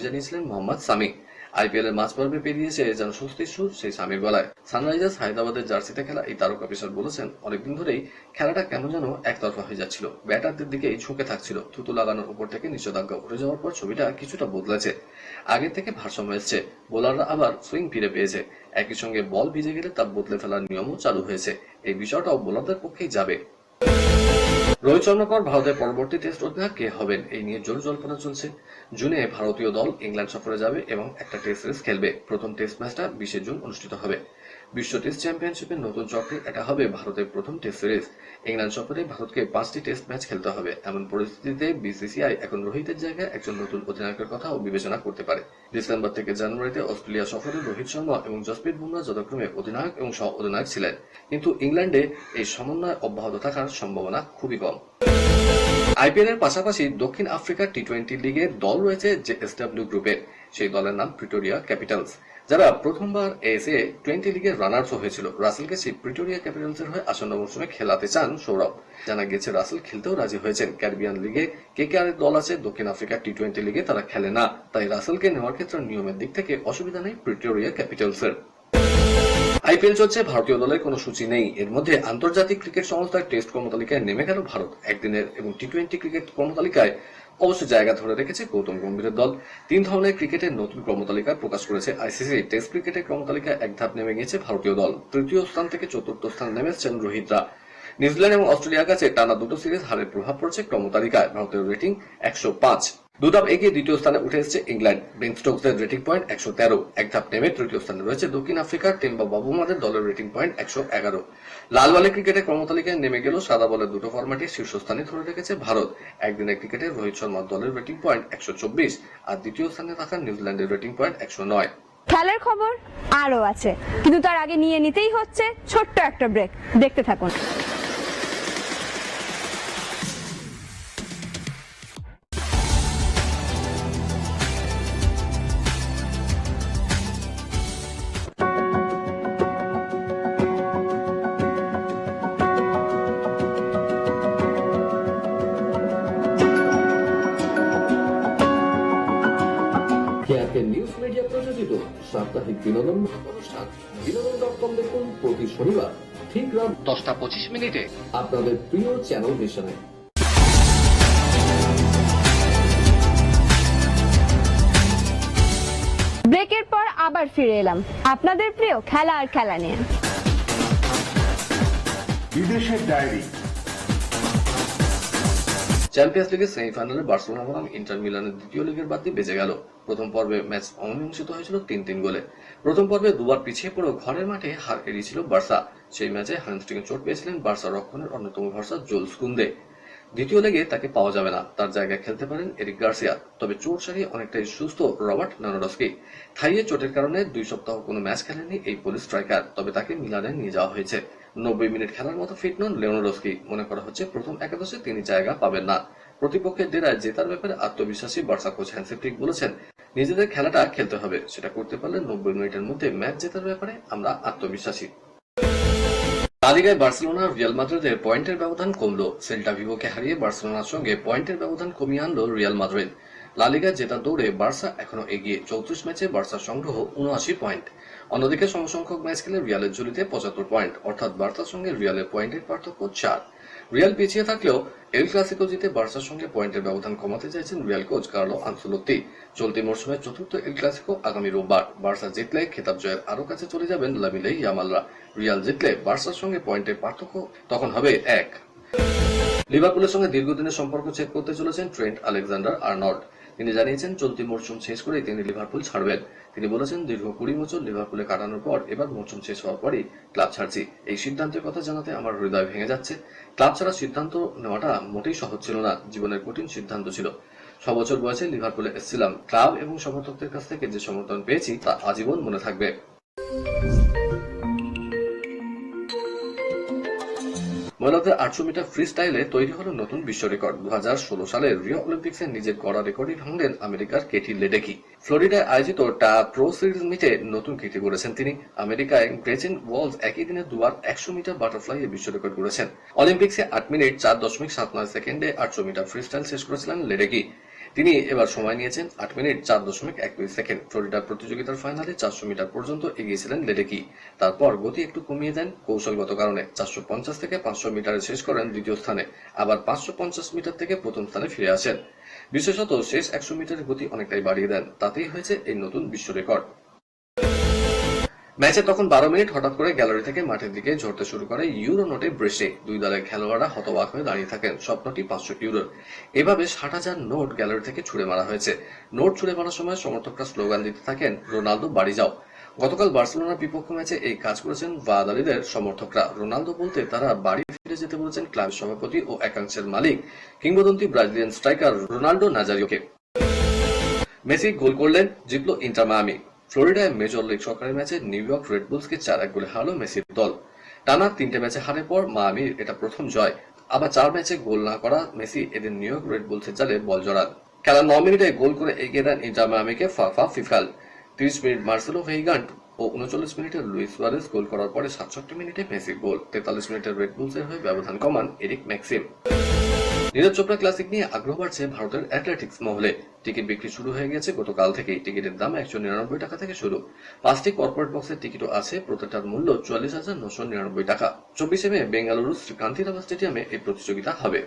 জানিয়েছিলেন মোহাম্মদ সামি। আইপিএল এর মাঝ পর্বে পেরিয়েছে যেন স্বস্তির সুর সেই সামির গলায়। সানরাইজার্স হায়দ্রাবাদের জার্সিতে খেলা এই তারকা পেসার বলেছেন, অনেকদিন ধরেই খেলাটা কেমন যেন একতরফা হয়ে যাচ্ছিল, ব্যাটারদের দিকেই ঝুঁকে থাকছিল। থুতু লাগানোর উপর থেকে নিষেধাজ্ঞা উঠে যাওয়ার পর ছবিটা কিছুটা বদলেছে, আগের থেকে ভারসাম্য এসছে, বোলাররা আবার সুইং ফিরে পেয়েছে, একই সঙ্গে বল ভিজে গেলে তা বদলে ফেলার নিয়মও চালু হয়েছে। এই বিষয়টাও বোলারদের পক্ষেই যাবে। রোহিত শর্মার পর ভারতের পরবর্তী টেস্ট অধিনায়ক কে হবেন, এই নিয়ে জোর জল্পনা চলছে। জুনে ভারতীয় দল ইংল্যান্ড সফরে যাবে এবং একটা টেস্ট সিরিজ খেলবে। প্রথম টেস্ট ম্যাচটা 20 জুন অনুষ্ঠিত হবে। বিশ্ব টেস্ট চ্যাম্পিয়নশিপের নতুন চক্রে এটা হবে ভারতের প্রথম টেস্ট সিরিজ। ইংল্যান্ড সফরে ভারতকে 5টি টেস্ট ম্যাচ খেলতে হবে। এমন পরিস্থিতিতে বিসিসিআই এখন রোহিতের জায়গায় একজন নতুন অধিনায়কের কথাও বিবেচনা করতে পারে। ডিসেম্বর থেকে জানুয়ারিতে অস্ট্রেলিয়া সফরে রোহিত শর্মা এবং জসপ্রীত বুমরাহ যথাক্রমে অধিনায়ক এবং সহ অধিনায়ক ছিলেন, কিন্তু ইংল্যান্ডে এই সমন্বয় অব্যাহত থাকার সম্ভাবনা খুবই কম। আইপিএল এর পাশাপাশি দক্ষিণ আফ্রিকার টি-20 লিগের দল রয়েছে জেএসডব্লিউ গ্রুপের। সেই দলের নাম প্রিটোরিয়া ক্যাপিটালস, যারা প্রথমবার এএসএ 20 লিগের রানার্স হয়েছিল। রাসেলকে সেই প্রিটোরিয়া ক্যাপিটালসের হয়ে আসন্ন মৌসুমে খেলাতে চান সৌরভ। জানা গেছে রাসেল খেলতেও রাজি হয়েছেন। ক্যারিবিয়ান লিগে কেকেআর এর দল আছে, দক্ষিণ আফ্রিকার টি-20 লিগে তারা খেলে না, তাই রাসেলকে নেওয়ার ক্ষেত্রে নিয়মের দিক থেকে অসুবিধা নেই প্রিটোরিয়া ক্যাপিটালসের। আইপিএল চলছে, ভারতীয় দলের কোনো সূচি নেই। এর মধ্যে আন্তর্জাতিক ক্রিকেট সংস্থার টেস্ট কর্মতালিকায় নেমে গেল ভারত। একদিনের এবং টি-20 ক্রিকেট কর্মতালিকায় অবশ্য জায়গা ধরে রেখেছে গৌতম গম্ভীরের দল। 3 ধরনের ক্রিকেটের নতুন কর্মতালিকা প্রকাশ করেছে আইসিসি। টেস্ট ক্রিকেটের কর্মতালিকায় এক ধাপ নেমে গিয়েছে ভারতীয় দল। তৃতীয় স্থান থেকে চতুর্থ স্থান নেমেছেন রোহিতরা। নিউজিল্যান্ড এবং অস্ট্রেলিয়ার কাছে টানা দুটো সিরিজ হারের প্রভাব পড়ছে ক্রমতালিকায়। ভারতের রেটিং 105, দুধাপ এগিয়ে দ্বিতীয় স্থানে উঠে এসেছে ইংল্যান্ড। বেন স্টোকসের রেটিং পয়েন্ট 113, এক ধাপ নেমে তৃতীয় স্থানে রয়েছে দক্ষিণ আফ্রিকার টেম্বা বাবুমাদের দলের রেটিং পয়েন্ট 111। লাল বলে ক্রিকেটের কর্মতালিকায় নেমে গেল সাদা বলের দুটো ফরম্যাটে শীর্ষস্থানে ধরে রেখেছে ভারত। একদিনের ক্রিকেটে রোহিত শর্মার দলের রেটিং পয়েন্ট 124 আর দ্বিতীয় স্থানে থাকা নিউজিল্যান্ডের রেটিং পয়েন্ট 109। খেলার খবর আরো আছে, কিন্তু তার আগে নিয়ে নিতেই হচ্ছে ছোট্ট একটা ব্রেক। দেখতে থাকুন। নিউজ মিডিয়া প্রযোজিত সাপ্তাহিক বিনোদন অনুষ্ঠান বিনোদন.com দেখুন প্রতি শনিবার ঠিক রাত 10:25 আপনাদের প্রিয় চ্যানেল মিশনে। ব্রেকের পর আবার ফিরে এলাম আপনাদের প্রিয় খেলা আর খেলা নিয়ে। বিদেশের ডায়েরি। চ্যাম্পিয়ন্স লিগের সেমিফাইনালে বার্সেলোনা বনাম ইন্টার মিলানের দ্বিতীয় লিগের বাতি বেজে গেল। প্রথম পর্বে ম্যাচ অমীমাংসিত হয়েছিল 3-3 গোলে। প্রথম পর্বে দুবার পিছিয়ে পড়েও ঘরের মাঠে হার এড়িয়েছিল বার্সা। সেই ম্যাচে হ্যামস্ট্রিংয়ে চোট পেয়েছিলেন বার্সা রক্ষণের অন্যতম ভরসা জুলস কুন্দে। দ্বিতীয় লেগে তাকে পাওয়া যাবে না, তার জায়গায় খেলতে পারেন এরিক গার্সিয়া। তবে চোট সারিয়ে অনেকটাই সুস্থ রবার্ট লেভানডস্কি। থাইয়ে চোটের কারণে 2 সপ্তাহ কোনো ম্যাচ খেলেননি এই পোলিশ স্ট্রাইকার, তবে তাকে মিলানে নিয়ে যাওয়া হয়েছে। 90 মিনিট খেলার মতো ফিট নন লেভানডস্কি। মনে করা হচ্ছে প্রথম একাদশে তিনি জায়গা পাবেন না। প্রতিপক্ষের ডেরায় জেতার ব্যাপারে আত্মবিশ্বাসী বার্সা কোচ হ্যান্সি ফ্লিক বলেছেন, নিজেদের খেলাটা খেলতে হবে, সেটা করতে পারলে 90 মিনিটের মধ্যে ম্যাচ জেতার ব্যাপারে আমরা আত্মবিশ্বাসী। লা লিগায় বার্সেলোনা রিয়াল মাদ্রিদের পয়েন্টের ব্যবধান কমলো। সেল্টা ভিগোকে হারিয়ে বার্সেলোনার সঙ্গে পয়েন্টের ব্যবধান কমিয়ে আনলো রিয়াল মাদ্রিদ। লা লিগায় জেতার দৌড়ে বার্সা এখনো এগিয়ে। 34 ম্যাচে বার্সার সংগ্রহ 79 পয়েন্ট। অন্যদিকে সমসংখ্যক ম্যাচ খেলে রিয়ালের ঝুলিতে 75 পয়েন্ট, অর্থাৎ বার্সার সঙ্গে রিয়ালের পয়েন্টের পার্থক্য 4। রিয়াল পিছিয়ে থাকলেও এল ক্লাসিকো জিতে বার্সার সঙ্গে পয়েন্টের ব্যবধান কমাতে চাইছেন রিয়াল কোচ কার্লো আনচেলোত্তি। চলতি মরশুমের চতুর্থ এল ক্লাসিকো আগামী রোববার। বার্সা জিতলে খেতাব জয়ের আরো কাছে চলে যাবেন লামিনে ইয়ামালরা। রিয়াল জিতলে বার্সার সঙ্গে পয়েন্টের পার্থক্য তখন হবে 1। লিভারপুলের সঙ্গে দীর্ঘদিনের সম্পর্ক চেক করতে চলেছেন ট্রেন্ট আলেকজান্ডার-আর্নল্ড। তিনি জানিয়েছেন চলতি মরশুম শেষ করেই তিনি লিভারপুল ছাড়বেন। তিনি বলেছেন, দীর্ঘ 20 বছর লিভারপুলে কাটানোর পর এবার মরশুম শেষ হওয়ার পরই ক্লাব ছাড়ছি। এই সিদ্ধান্তের কথা জানাতে আমার হৃদয় ভেঙে যাচ্ছে। ক্লাব ছাড়ার সিদ্ধান্ত নেওয়াটা মোটেই সহজ ছিল না, জীবনের কঠিন সিদ্ধান্ত ছিল। 6 বছর বয়সে লিভারপুলে এসেছিলাম। ক্লাব এবং সমর্থকদের কাছ থেকে যে সমর্থন পেয়েছি তা আজীবন মনে থাকবে। মহিলাদের 800 মিটার ফ্রি স্টাইলে তৈরি হলো নতুন বিশ্ব রেকর্ড। 2016 সালে রিও অলিম্পিক্সে নিজের গড়া রেকর্ডই ভাঙলেন আমেরিকার কেটি লেডেকি। ফ্লোরিডায় আয়োজিত টা প্রো সিরিজ মিটে নতুন কীর্তি গড়েছেন তিনি। আমেরিকায় গ্রেচেন ওয়ালস একই দিনে দুবার 100 মিটার বাটারফ্লাইয়ে বিশ্ব রেকর্ড গড়েছেন। অলিম্পিক্সে 8 মিনিট 4.79 সেকেন্ডে 800 মিটার ফ্রি স্টাইল শেষ করেছিলেন লেডেকি। তিনি এবার সময় নিয়েছেন 8 মিনিট 4.12 সেকেন্ড। ফ্লোরিডার প্রতিযোগিতার ফাইনালে 400 মিটার পর্যন্ত এগিয়েছিলেন লেডেকি। তারপর গতি একটু কমিয়ে দেন কৌশলগত কারণে। 450 থেকে 500 মিটারে শেষ করেন দ্বিতীয় স্থানে, আবার 550 মিটার থেকে প্রথম স্থানে ফিরে আসেন। বিশেষত শেষ 100 মিটারের গতি অনেকটাই বাড়িয়ে দেন, তাতেই হয়েছে এই নতুন বিশ্ব রেকর্ড। ম্যাচে তখন 12 মিনিট হঠাৎ করে গ্যালারি থেকে মাঠের দিকে ঝরতে শুরু করে ইউরো নোটে ব্রেসে। দুই দলের খেলোয়াড়রা হতবাক হয়ে দাঁড়িয়ে থাকেন। স্বপ্নটি 500 ইউরোর। এভাবে 60,000 নোট গ্যালারি থেকে ছুড়ে মারা হয়েছে। নোট ছুড়ে মারার সময় সমর্থকরা স্লোগান দিতে থাকেন, রোনালদো বাড়ি যাও। গতকাল বার্সেলোনার বিপক্ষ ম্যাচে এই কাজ করেছেন ভাদালিদের সমর্থকরা। রোনালদো বলতে তারা বাড়ি ফিরে যেতে বলেছেন ক্লাব সভাপতি ও একাংশের মালিক কিংবদন্তি ব্রাজিলিয়ান স্ট্রাইকার রোনাল্ডো নাজারিওকে। মেসি গোল করলেন, জিতল ইন্টার মায়ামি। ফ্লোরিডায় মেজর লিগ সকারের ম্যাচে নিউ ইয়র্ক রেড বুলসকে 4-1 গোলে হারল মেসির দল। টানা 3টে ম্যাচে হারের পর মায়ামির এটা প্রথম জয়। আবার 4 ম্যাচে গোল না করা মেসি এদিন নিউ ইয়র্ক রেড বুলসের জালে বল জড়ান। খেলার 9 মিনিটে গোল করে এগিয়ে দেন ইন্টার মায়ামিকে ফাফা ফিফাল। 30 মিনিট মার্সেলো হেইগান্ট ও 39 মিনিটে লুইস সুয়ারেজ গোল করার পরে 67 মিনিটে মেসি গোল। 43 মিনিটে রেড বুলসের হয়ে ব্যবধান কমান Eric Maxim. Neeraj Chopra classic নিয়ে আগ্রহ বাড়ছে ভারতের অ্যাথলেটিক্স মহলে। টিকিট বিক্রি শুরু হয়ে গেছে গতকাল থেকেই। টিকিটের দাম 199 টাকা থেকে শুরু। 5টি কর্পোরেট বক্সের টিকিটও আছে, প্রতিটার মূল্য 44,999 টাকা। 24 মে বেঙ্গালুরুর শ্রীকান্তিরাম স্টেডিয়ামে এই প্রতিযোগিতা হবে।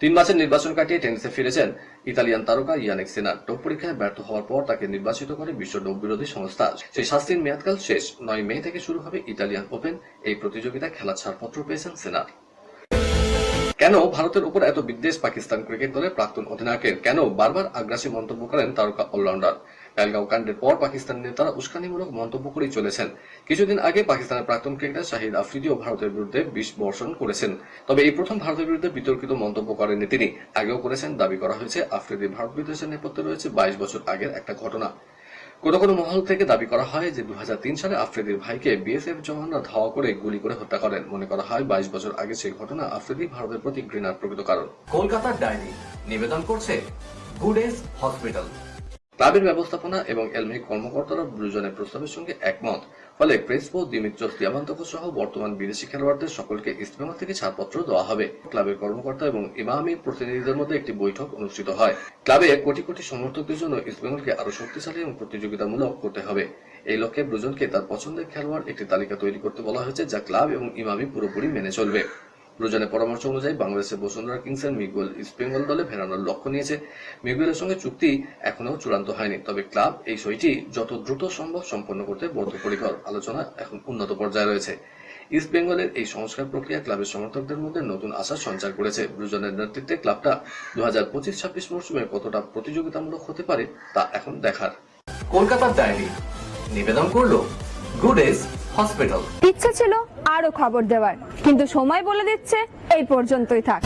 3 মাসের নির্বাচন কাটিয়ে টেনিসে ফিরেছেন ইতালিয়ান তারকা ইয়ানিক সিনার। টোপ পরীক্ষায় ব্যর্থ হওয়ার পর তাকে নির্বাচিত করে বিশ্ব ডোপ বিরোধী সংস্থা। সেই শাস্তির মেয়াদকাল শেষ। 9 মে থেকে শুরু হবে ইতালিয়ান ওপেন। এই প্রতিযোগিতায় খেলার ছাড়পত্র পেয়েছেন সিনার। কেন ভারতের উপর এত বিদ্বেষ পাকিস্তান ক্রিকেট দলের প্রাক্তন অধিনায়কের? কেন বারবার আগ্রাসী মন্তব্য করেন তারকা অলরাউন্ডার? পেহেলগাঁও কাণ্ডের পর পাকিস্তানি নেতারা উস্কানিমূলক মন্তব্য করেই চলেছেন। কিছুদিন আগে পাকিস্তানের প্রাক্তন ক্রিকেটার শাহিদ আফ্রিদিও ভারতের বিরুদ্ধে বিষ বর্ষণ করেছেন। তবে এই প্রথম ভারতের বিরুদ্ধে বিতর্কিত মন্তব্য করেননি তিনি। আগেও করেছেন। দাবি করা হয়েছে আফ্রিদি ভারত বিদ্বেষের নেপথ্যে রয়েছে 22 বছর আগের একটা ঘটনা। কোনো মহল থেকে দাবি করা হয় যে 2003 সালে আফ্রিদির ভাইকে বিএসএফ জওয়ানরা ধাওয়া করে গুলি করে হত্যা করেন। মনে করা হয় 22 বছর আগে সেই ঘটনা আফ্রিদি ভারতের প্রতি ঘৃণার প্রকৃত কারণ। কলকাতার ডায়েরি নিবেদন করছে গুডেস হসপিটাল। ক্লাবের ব্যবস্থাপনা এবং এলমি কর্মকর্তারা দুজনের প্রস্তাবের সঙ্গে একমত। ফলে ক্রেসপো, দিমিত্রস দিয়াবান্তোভস সহ বর্তমান বিদেশি খেলোয়াড়দের সকলকে ইস্টবেঙ্গল থেকে ছাড়পত্র দেওয়া হবে। ক্লাবের কর্মকর্তা এবং ইমামি প্রতিনিধিদের মধ্যে একটি বৈঠক অনুষ্ঠিত হয়। ক্লাবে কোটি কোটি সমর্থকদের জন্য ইস্টবেঙ্গলকে আরো শক্তিশালী এবং প্রতিযোগিতামূলক করতে হবে। এই লক্ষ্যে ব্রুজনকে তার পছন্দের খেলোয়াড় একটি তালিকা তৈরি করতে বলা হয়েছে, যা ক্লাব এবং ইমামি পুরোপুরি মেনে চলবে। ব্রুজনের পরামর্শ অনুযায়ী বাংলাদেশের বসুন্ধরা কিংসের মিগুয়েল ইস্টবেঙ্গল দলে ফেরানোর লক্ষ্য নিয়েছে। মিগুয়েলের সঙ্গে চুক্তি এখনো চূড়ান্ত হয়নি, তবে ক্লাব এই সইটি যত দ্রুত সম্ভব সম্পন্ন করতে বদ্ধপরিকর। আলোচনা এখন উন্নত পর্যায়ে রয়েছে। ইস্টবেঙ্গলের এই সংস্কার প্রক্রিয়া ক্লাবের সমর্থকদের মধ্যে নতুন আশার সঞ্চার করেছে। ব্রুজনের নেতৃত্বে ক্লাবটা 2025-26 মৌসুমে কতটা প্রতিযোগিতামূলক হতে পারে তা এখন দেখার। কলকাতার ডায়েরি নিবেদন করলো গুডেস হসপিটাল। ইচ্ছা ছিল আরো খবর দেওয়ার, কিন্তু সময় বলে দিচ্ছে এই পর্যন্তই থাক।